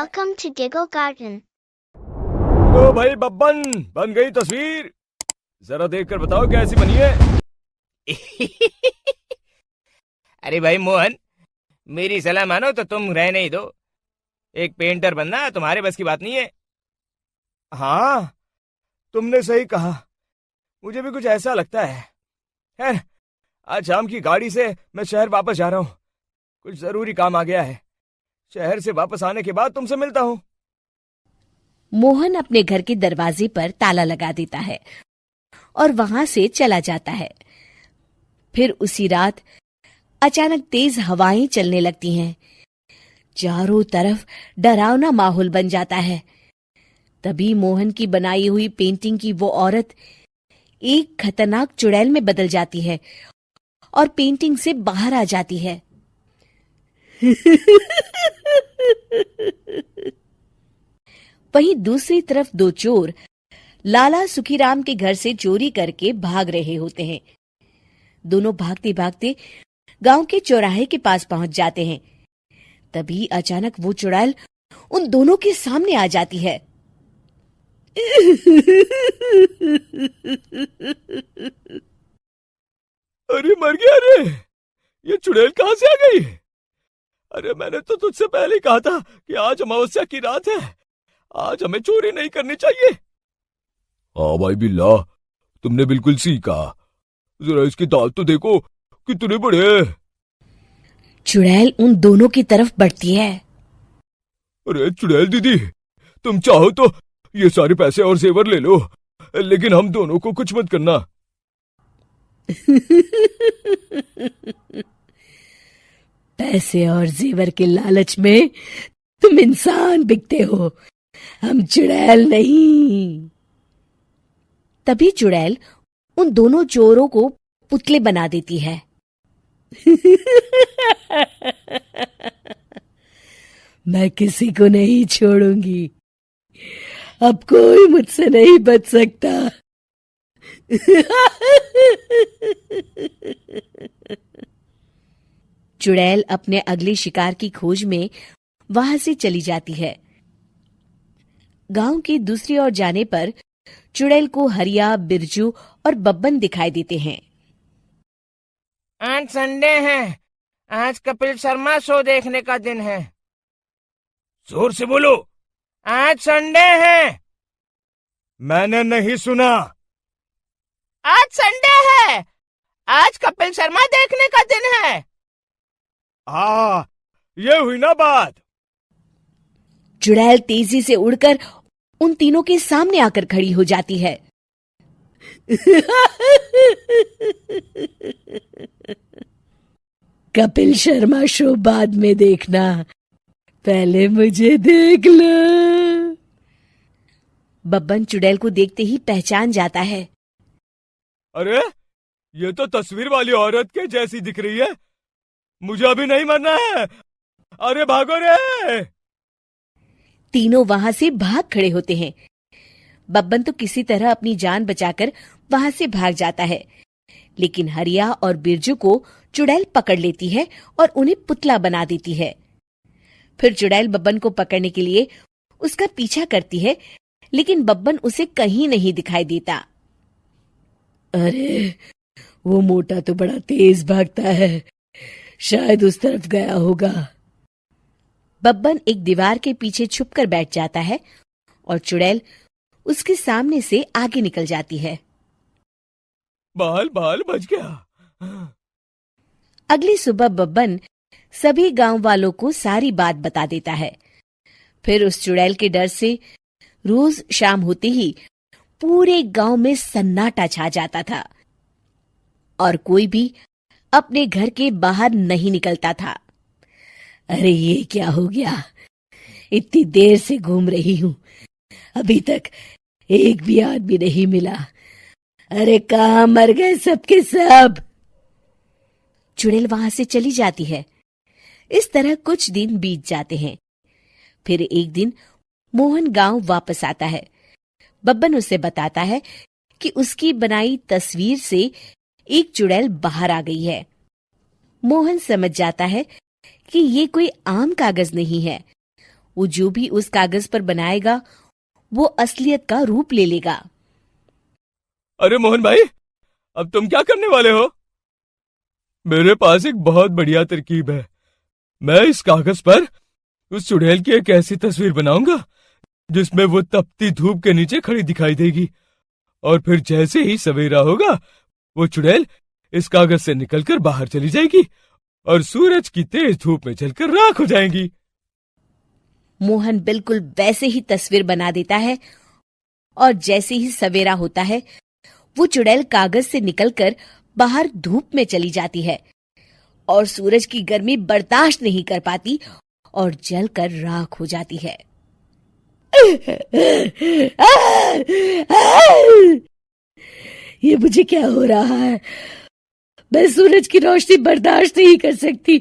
Welcome to Giggle Garden. तो भाई बब्बन, बन गई तस्वीर? जरा देखकर बताओ कैसी बनी है। अरे भाई मोहन, मेरी सलाह मानो तो तुम रहने ही दो। एक पेंटर बनना तुम्हारे बस की बात नहीं है। हाँ, तुमने सही कहा, मुझे भी कुछ ऐसा लगता है। खैर, आज शाम की गाड़ी से मैं शहर वापस जा रहा हूँ। कुछ जरूरी काम आ गया है। शहर से वापस आने के बाद तुमसे मिलता हूँ। मोहन अपने घर के दरवाजे पर ताला लगा देता है और वहां से चला जाता है। फिर उसी रात अचानक तेज हवाएं चलने लगती हैं। चारों तरफ डरावना माहौल बन जाता है। तभी मोहन की बनाई हुई पेंटिंग की वो औरत एक खतरनाक चुड़ैल में बदल जाती है और पेंटिंग से बाहर आ जाती है। वहीं दूसरी तरफ दो चोर लाला सुखीराम के घर से चोरी करके भाग रहे होते हैं। दोनों भागते भागते गांव के चौराहे के पास पहुंच जाते हैं। तभी अचानक वो चुड़ैल उन दोनों के सामने आ जाती है। अरे मर गया रे, ये चुड़ैल कहाँ से आ गई? अरे मैंने तो तुझसे पहले ही कहा था कि आज अमावस्या की रात है, आज हमें चोरी नहीं करनी चाहिए। हाँ भाई बिल्ला, तुमने बिल्कुल सही कहा। जरा इसके दांत तो देखो, कितने बड़े हैं। चुड़ैल उन दोनों की तरफ बढ़ती है। अरे चुड़ैल दीदी, तुम चाहो तो ये सारे पैसे और जेवर ले लो, लेकिन हम दोनों को कुछ मत करना। पैसे और जेवर के लालच में तुम इंसान बिकते हो, हम चुड़ैल नहीं। तभी चुड़ैल उन दोनों चोरों को पुतले बना देती है। मैं किसी को नहीं छोड़ूंगी, अब कोई मुझसे नहीं बच सकता। चुड़ैल अपने अगले शिकार की खोज में वहां से चली जाती है। गांव की दूसरी ओर जाने पर चुड़ैल को हरिया, बिरजू और बब्बन दिखाई देते हैं। आज संडे है, आज कपिल शर्मा शो देखने का दिन है। जोर से बोलो। आज संडे है। मैंने नहीं सुना। आज संडे है, आज कपिल शर्मा देखने का दिन है। हाँ, ये हुई ना बात। चुड़ैल तेजी से उड़कर उन तीनों के सामने आकर खड़ी हो जाती है। कपिल शर्मा शो बाद में देखना, पहले मुझे देख लो। बब्बन चुड़ैल को देखते ही पहचान जाता है। अरे ये तो तस्वीर वाली औरत के जैसी दिख रही है, मुझे अभी नहीं मरना है। अरे भागो रे। तीनों वहां से भाग खड़े होते हैं। बब्बन तो किसी तरह अपनी जान बचाकर वहां से भाग जाता है, लेकिन हरिया और बिरजू को चुड़ैल पकड़ लेती है और उन्हें पुतला बना देती है। फिर चुड़ैल बब्बन को पकड़ने के लिए उसका पीछा करती है, लेकिन बब्बन उसे कहीं नहीं दिखाई देता। अरे वो मोटा तो बड़ा तेज भागता है, शायद उस तरफ गया होगा। बब्बन एक दीवार के पीछे छुपकर बैठ जाता है और चुड़ैल उसके सामने से आगे निकल जाती है। बाल बाल बच गया। अगली सुबह बब्बन सभी गांव वालों को सारी बात बता देता है। फिर उस चुड़ैल के डर से रोज शाम होते ही पूरे गांव में सन्नाटा छा जाता था और कोई भी अपने घर के बाहर नहीं निकलता था। अरे ये क्या हो गया, इतनी देर से घूम रही हूं, अभी तक एक भी आदमी नहीं मिला। अरे कहां मर गए सबके सब। चुड़ैल वहां से चली जाती है। इस तरह कुछ दिन बीत जाते हैं। फिर एक दिन मोहन गांव वापस आता है। बब्बन उसे बताता है कि उसकी बनाई तस्वीर से एक चुड़ैल बाहर आ गई है। मोहन समझ जाता है कि ये कोई आम कागज नहीं है वो जो भी उस कागज पर बनाएगा वो असलियत का रूप ले लेगा। अरे मोहन भाई, अब तुम क्या करने वाले हो? मेरे पास एक बहुत बढ़िया तरकीब है। मैं इस कागज पर उस चुड़ैल की एक ऐसी तस्वीर बनाऊंगा जिसमें वो तपती धूप के नीचे खड़ी दिखाई देगी, और फिर जैसे ही सवेरा होगा वो चुड़ैल इस कागज से निकलकर बाहर चली जाएगी और सूरज की तेज धूप में जलकर राख हो जाएंगी। मोहन बिल्कुल वैसे ही तस्वीर बना देता है और जैसे ही सवेरा होता है वो चुड़ैल कागज से निकलकर बाहर धूप में चली जाती है और सूरज की गर्मी बर्दाश्त नहीं कर पाती और जलकर राख हो जाती है। ये मुझे क्या हो रहा है? मैं सूरज की रोशनी बर्दाश्त नहीं कर सकती।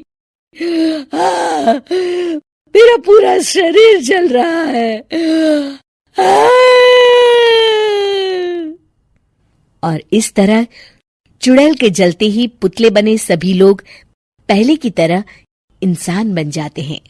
मेरा पूरा शरीर जल रहा है। और इस तरह चुड़ैल के जलते ही पुतले बने सभी लोग पहले की तरह इंसान बन जाते हैं।